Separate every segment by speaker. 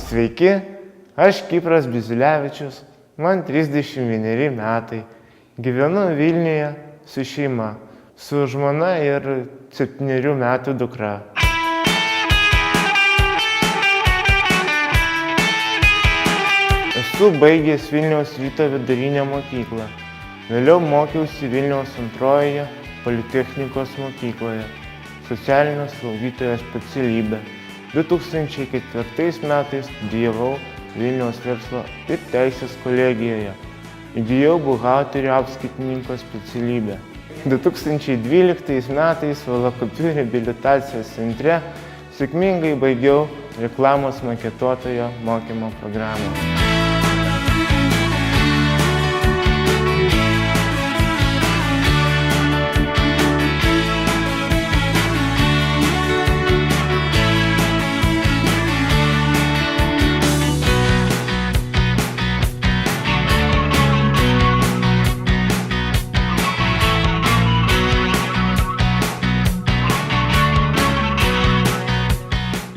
Speaker 1: Sveiki, aš Kipras Biziulevičius, man 31 metai, gyvenu Vilniuje su šeima, su žmona ir 7 metų dukra. Esu baigęs Vilniaus Ryto vidurinę mokyklą, vėliau mokiausi Vilniaus antrojoje Politechnikos mokykloje, socialinio slaugytojo specialybę. 2004 metais studijavau Vilniaus verslo ir teisės kolegijoje. Įgijau buhalterio apskaitininko specialybę. 2012 metais Valakupių reabilitacijos centre sėkmingai baigiau reklamos maketuotojo mokymo programą.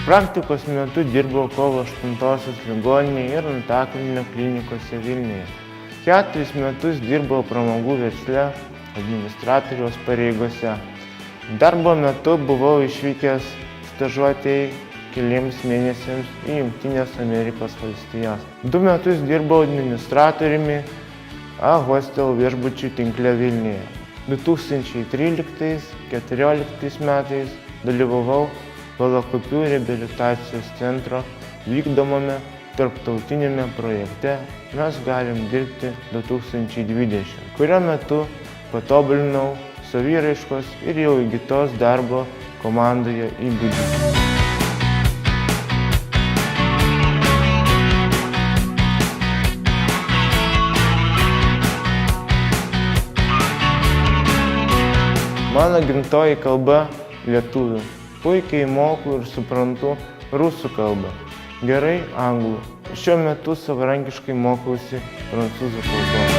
Speaker 1: Praktikos metu dirbau kovo 8-osios ligoninėje ir Antakalnio klinikose Vilniuje. 4 metus dirbau pramogų versle administratoriaus pareigose. Darbo metu buvau išvykęs stažuotei keliems mėnesiams į Jungtines Amerikos valstijas. 2 metus dirbau administratoriumi A-Hostel viešbučių tinkle Vilniuje. 2013-2014 metais dalyvavau Valakupių reabilitacijos centro vykdomame tarptautinėme projekte Mes galim dirbti 2020, kurio metu patobulinau saviraiškos ir jau įgytos darbo komandoje įgūdžius. Mano gimtoji kalba lietuvių. Puikiai moku ir suprantu rusų kalbą, gerai anglų. Šiuo metu savarankiškai mokausi prancūzų kalbos.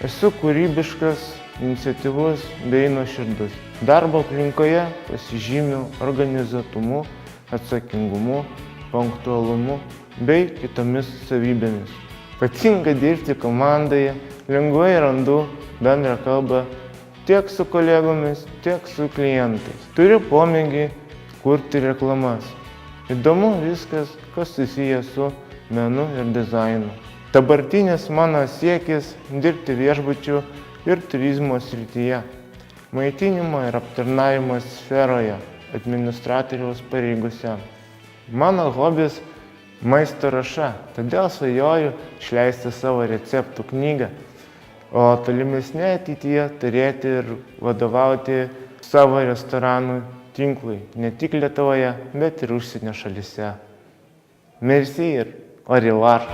Speaker 1: Esu kūrybiškas, iniciatyvus bei nuoširdus. Darbo aplinkoje pasižymiu organizuotumu, atsakingumu, punktualumu bei kitomis savybėmis. Patinka dirbti komandoje, lengvai randu bendrą kalbą tiek su kolegomis, tiek su klientais. Turiu pomėgį kurti reklamas. Įdomu viskas, kas susiję su menu ir dizainu. Dabartinis mano siekis dirbti viešbučių ir turizmo srityje, maitinimo ir aptarnavimo sferoje, administratoriaus pareigose. Mano hobis maisto ruoša, todėl svajoju išleisti savo receptų knygą, o tolimesnėje ateityje turėti ir vadovauti savo restoranų tinklui, ne tik Lietuvoje, bet ir užsienio šalyse. Merci ir au revoir.